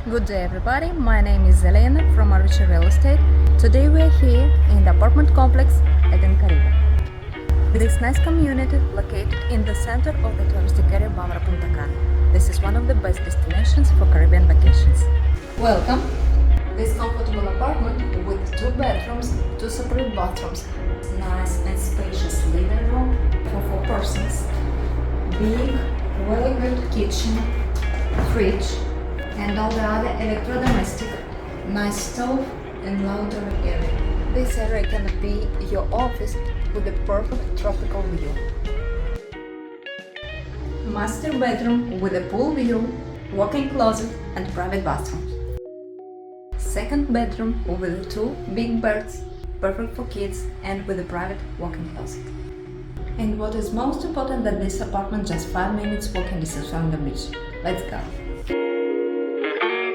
Good day everybody, my name is Elena from Arichy Real Estate. Today we are here in the apartment complex EDEN CARIBE. This nice community located in the center of the touristic area Bavaro, Punta Cana. This is one of the best destinations for Caribbean vacations. Welcome! This comfortable apartment with 2 bedrooms, 2 separate bathrooms, nice and spacious living room for 4 persons, big, well-equipped kitchen, fridge, and all the other electrodomestic, nice stove and laundry area. This area can be your office with a perfect tropical view. Master bedroom with a pool view, walk-in closet and private bathroom. Second bedroom with 2 big beds, perfect for kids and with a private walk-in closet. And what is most important, that this apartment just 5 minutes walking distance from the beach. Let's go!